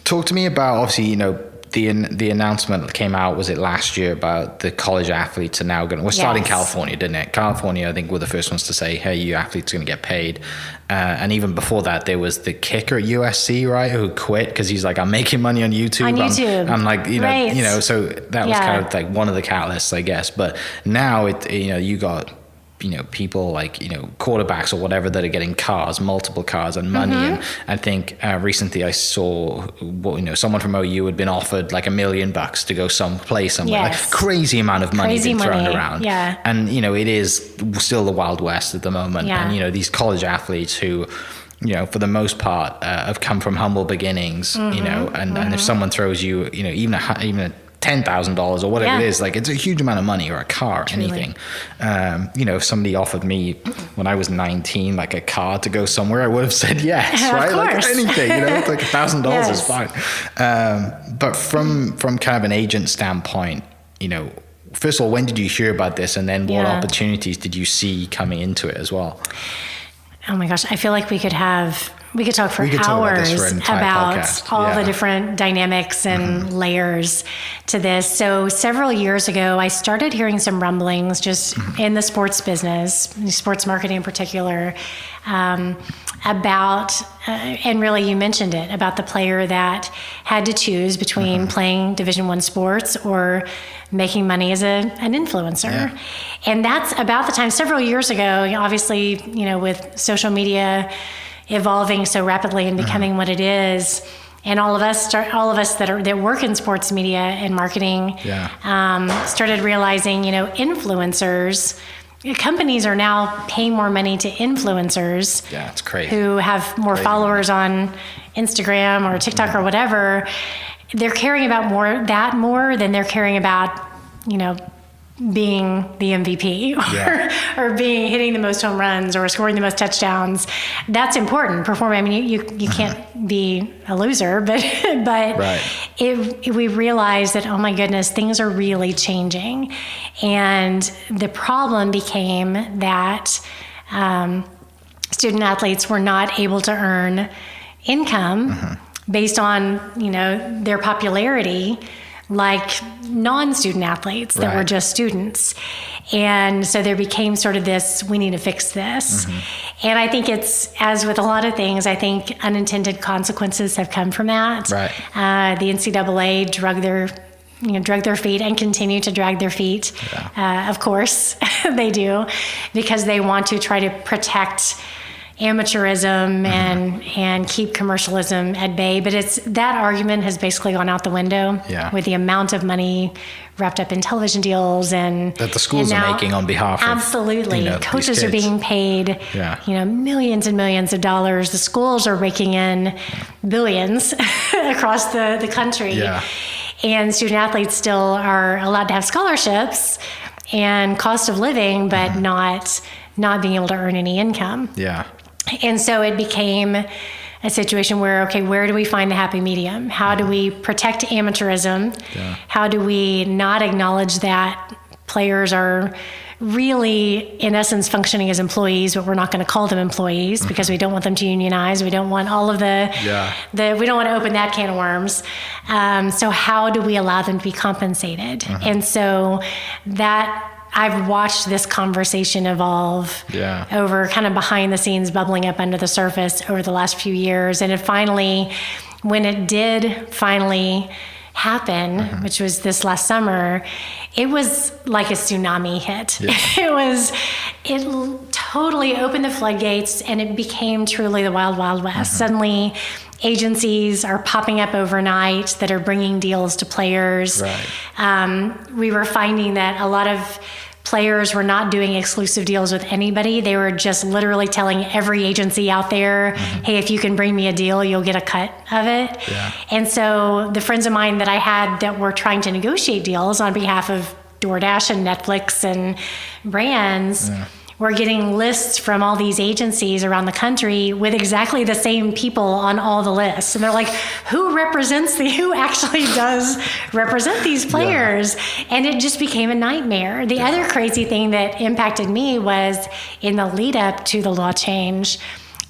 Talk to me about, obviously, the announcement that came out, was it last year, about the college athletes are now going to, we're starting California, didn't it? California, I think, were the first ones to say, hey, you athletes are going to get paid. And even before that, there was the kicker at USC, right, who quit because he's like, I'm making money on YouTube. I'm like, right. So that was kind of like one of the catalysts, I guess. But now you got, people like, quarterbacks or whatever that are getting multiple cars and money. And I think recently I saw, someone from OU had been offered like $1 million to go play somewhere. Yes. Like crazy amount of money being thrown around. Yeah. And, it is still the Wild West at the moment. Yeah. And, these college athletes who, for the most part, have come from humble beginnings, and if someone throws you, even a $10,000 or whatever it is, like, it's a huge amount of money, or a car, anything. If somebody offered me when I was 19, like a car to go somewhere, I would have said yes, right? Like anything, it's like $1,000 is fine. But from kind of an agent standpoint, first of all, when did you hear about this? And then what opportunities did you see coming into it as well? Oh my gosh, I feel like we could talk for hours about all the different dynamics and about to this. So several years ago, I started hearing some rumblings just in the sports business, sports marketing in particular, about, and really you mentioned it, about the player that had to choose between playing Division I sports or making money as an influencer. Yeah. And that's about the time, several years ago, obviously, with social media evolving so rapidly and becoming what it is, and all of us that work in sports media and marketing, started realizing, influencers, companies are now paying more money to influencers. Yeah, it's crazy. Who have more followers on Instagram or TikTok or whatever. They're caring about more than they're caring about, being the MVP or hitting the most home runs or scoring the most touchdowns. That's important. Performing. I mean, you can't be a loser, but we realized that, oh my goodness, things are really changing, and the problem became that student athletes were not able to earn income based on their popularity, like non-student athletes that were just students. And so there became sort of this, we need to fix this. And I think it's, as with a lot of things, I think unintended consequences have come from that. Right. The NCAA drug their feet and continue to drag their feet. Yeah. Of course they do, because they want to try to protect amateurism and keep commercialism at bay. But that argument has basically gone out the window with the amount of money wrapped up in television deals and that the schools are making on behalf of coaches are being paid millions and millions of dollars. The schools are raking in billions across the country. And student athletes still are allowed to have scholarships and cost of living, but not being able to earn any income. And so it became a situation where, okay, where do we find the happy medium? How do we protect amateurism? How do we not acknowledge that players are really, in essence, functioning as employees, but we're not going to call them employees because we don't want them to unionize. We don't want all of we don't want to open that can of worms. So how do we allow them to be compensated? And so that, I've watched this conversation evolve over kind of behind the scenes, bubbling up under the surface over the last few years. And it finally, when it did finally happen, which was this last summer, it was like a tsunami hit. It totally opened the floodgates, and it became truly the wild, wild west. Suddenly, agencies are popping up overnight that are bringing deals to players. We were finding that a lot of players were not doing exclusive deals with anybody. They were just literally telling every agency out there, hey, if you can bring me a deal, you'll get a cut of it. And so the friends of mine that I had that were trying to negotiate deals on behalf of DoorDash and Netflix and brands were getting lists from all these agencies around the country with exactly the same people on all the lists. And they're like, who actually does represent these players? And it just became a nightmare. The other crazy thing that impacted me was in the lead up to the law change,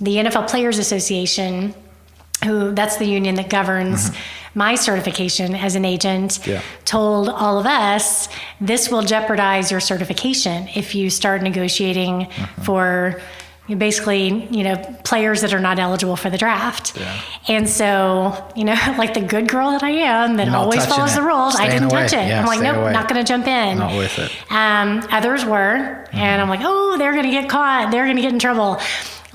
the NFL Players Association that's the union that governs my certification as an agent, told all of us, this will jeopardize your certification if you start negotiating for basically, players that are not eligible for the draft. Yeah. And so, like the good girl that I am, that always follows the rules, I didn't touch it. Yeah, I'm like, nope, not going to jump in. Not worth it. Others were, and I'm like, oh, they're going to get caught. They're going to get in trouble.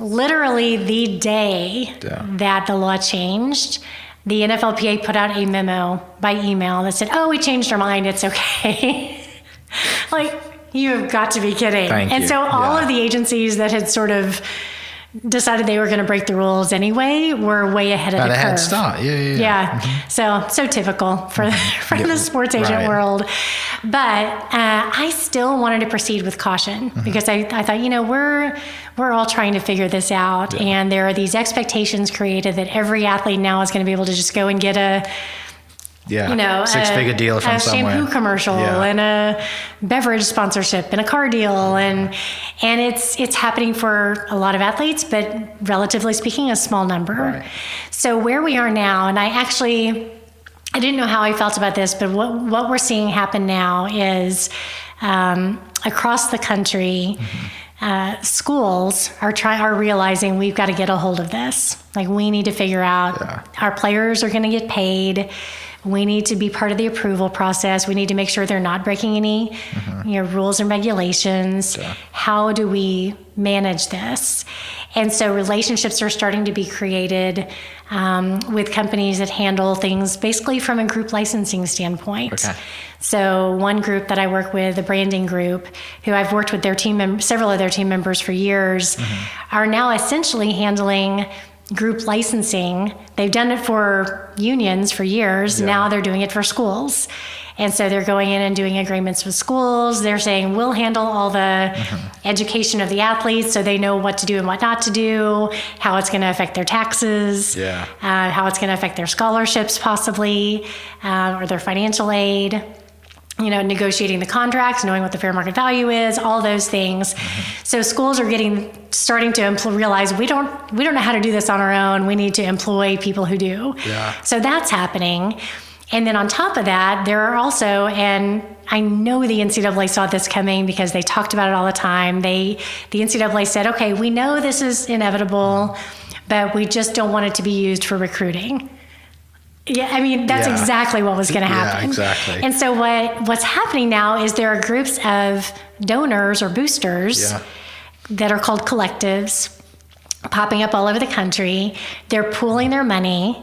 Literally the day that the law changed, the NFLPA put out a memo by email that said, oh, we changed our mind. It's okay. Like, you have got to be kidding. And so all of the agencies that had sort of decided they were going to break the rules anyway were way ahead of the curve. Head start. Yeah. So typical for the sports agent world. But I still wanted to proceed with caution because I thought, we're all trying to figure this out. And there are these expectations created that every athlete now is going to be able to just go and get a six-figure deal from somewhere, shampoo commercial and a beverage sponsorship and a car deal, and it's happening for a lot of athletes, but relatively speaking, a small number. Right. So where we are now, and I didn't know how I felt about this, but what we're seeing happen now is across the country. Schools are realizing we've got to get a hold of this. Like, we need to figure out our players are going to get paid. We need to be part of the approval process. We need to make sure they're not breaking any rules and regulations. Yeah. How do we manage this? And so relationships are starting to be created with companies that handle things basically from a group licensing standpoint. Okay. So one group that I work with, the branding group, who I've worked with their several of their team members for years, are now essentially handling group licensing. They've done it for unions for years. Yeah. Now they're doing it for schools. And so they're going in and doing agreements with schools. They're saying, we'll handle all the education of the athletes so they know what to do and what not to do, how it's going to affect their taxes, how it's going to affect their scholarships possibly, or their financial aid. Negotiating the contracts, knowing what the fair market value is, all those things. So schools are starting to realize we don't know how to do this on our own. We need to employ people who do. Yeah. So that's happening. And then on top of that, there are also, and I know the NCAA saw this coming because they talked about it all the time. The NCAA said, okay, we know this is inevitable, but we just don't want it to be used for recruiting. Yeah, I mean, that's exactly what was going to happen. Yeah, exactly. And so what's happening now is there are groups of donors or boosters that are called collectives popping up all over the country. They're pooling their money,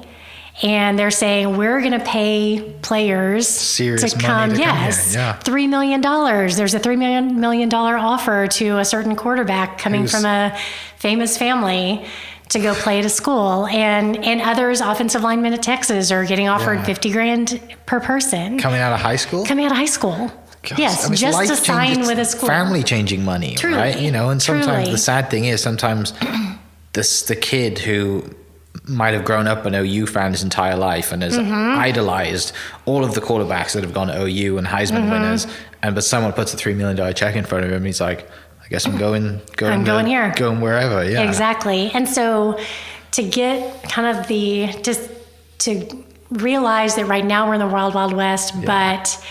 and they're saying, we're going to pay players to come. Yes, $3 million. There's a $3 million offer to a certain quarterback coming from a famous family to go play at a school, and others, offensive linemen at Texas, are getting offered $50,000 per person. Coming out of high school? Gosh, yes, just to sign with a school. Family changing money, truly, right? And sometimes the sad thing is sometimes the kid who might have grown up an OU fan his entire life and has idolized all of the quarterbacks that have gone to OU and Heisman winners, but someone puts a $3 million check in front of him and he's like, I guess I'm going here. Going wherever, yeah. Exactly. And so to get kind of to realize that right now we're in the wild, wild west, but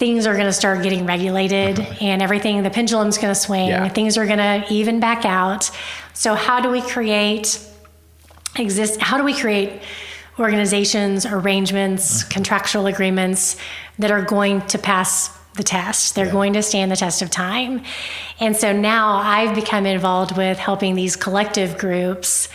things are going to start getting regulated and everything, the pendulum's going to swing, things are going to even back out. So how do we create organizations, arrangements, contractual agreements that are going to pass the test? They're going to stand the test of time. And so now I've become involved with helping these collective groups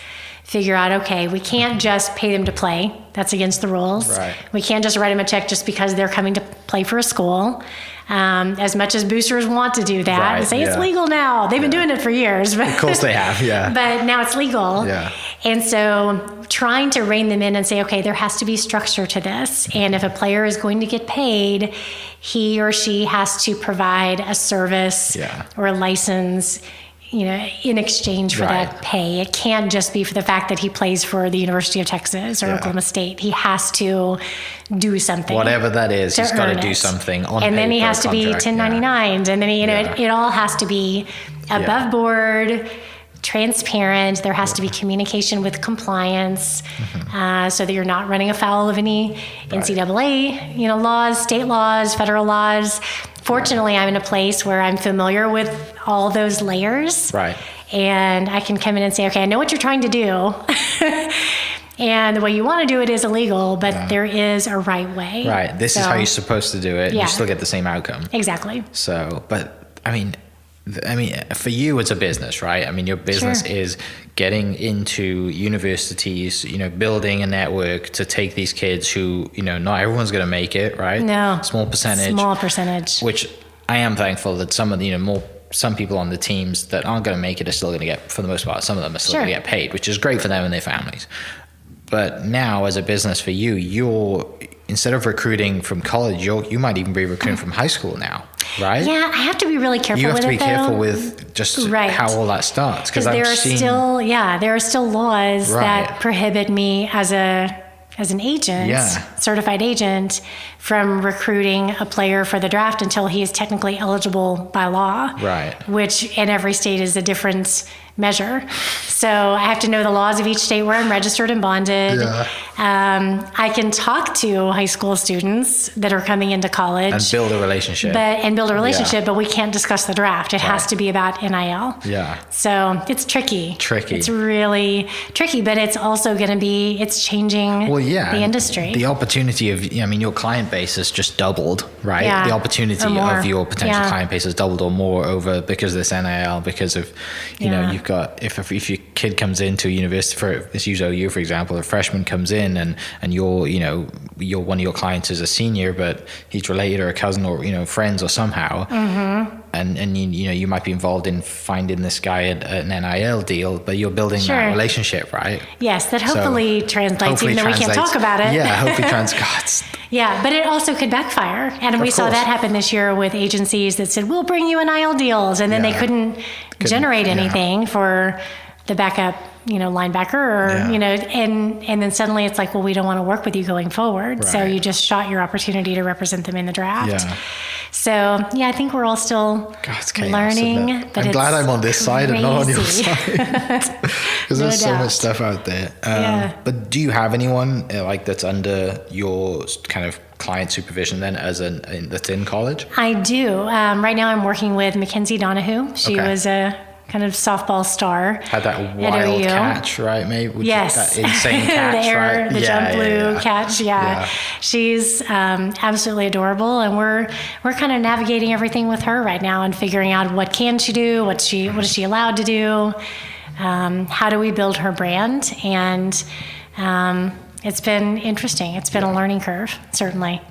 figure out, okay, we can't just pay them to play. That's against the rules. Right. We can't just write them a check just because they're coming to play for a school. As much as boosters want to do that and say it's legal now. They've been doing it for years. But, of course they have, but now it's legal. Yeah. And so trying to rein them in and say, okay, there has to be structure to this. And if a player is going to get paid, he or she has to provide a service or a license, in exchange for that pay. It can't just be for the fact that he plays for the University of Texas or Oklahoma State. He has to do something. Whatever that is, he's got to do something on and then he has to be 1099s. And then, it all has to be above board, transparent. There has to be communication with compliance, so that you're not running afoul of any NCAA, laws, state laws, federal laws. Fortunately, I'm in a place where I'm familiar with all those layers. Right. And I can come in and say, okay, I know what you're trying to do. And the way you want to do it is illegal, but there is a right way. Right. This is how you're supposed to do it. You still get the same outcome. Exactly. So, but I mean, for you, it's a business, right? I mean, your business is getting into universities, building a network to take these kids who, not everyone's going to make it, right? No. Small percentage. Which I am thankful that some of the, some people on the teams that aren't going to make it are still going to get, for the most part, some of them are still going to get paid, which is great for them and their families. But now, as a business for you, instead of recruiting from college, you might even be recruiting from high school now, right? Yeah, I have to be really careful with it. You have to be careful with just how all that starts. Because there are still laws that prohibit me as an agent, certified agent, from recruiting a player for the draft until he is technically eligible by law. Right. Which in every state is a different measure. So I have to know the laws of each state where I'm registered and bonded. Yeah. I can talk to high school students that are coming into college. And build a relationship. But we can't discuss the draft. It has to be about NIL. Yeah. So it's tricky. It's really tricky, but it's also going to be, it's changing the industry. The opportunity of, your client base has just doubled, right? Yeah. The opportunity of your potential client base has doubled or more because of this NIL, because of, you've got, if your kid comes into university, let's use OU, for example, a freshman comes in and you're one of your clients is a senior, but he's related or a cousin or, friends or somehow. And you might be involved in finding this guy an NIL deal, but you're building that relationship, right? Yes, that hopefully translates, even though we can't talk about it. Yeah, hopefully translates. Yeah, but it also could backfire. And we saw that happen this year with agencies that said, we'll bring you NIL deals. And then they couldn't generate anything for the backup, linebacker or, and then suddenly it's like, well, we don't want to work with you going forward. Right. So you just shot your opportunity to represent them in the draft. Yeah. So, I think we're all still learning. But I'm glad I'm on this side and not on your side. Because there's so much stuff out there. But do you have anyone that's under your kind of client supervision then that's in college? I do. Right now I'm working with Mackenzie Donahue. She was a kind of softball star. Had that wild catch, right? Maybe that insane catch, the jump blue catch. Yeah. She's absolutely adorable, and we're kind of navigating everything with her right now and figuring out what can she do, what is she allowed to do, how do we build her brand, and it's been interesting. It's been a learning curve, certainly.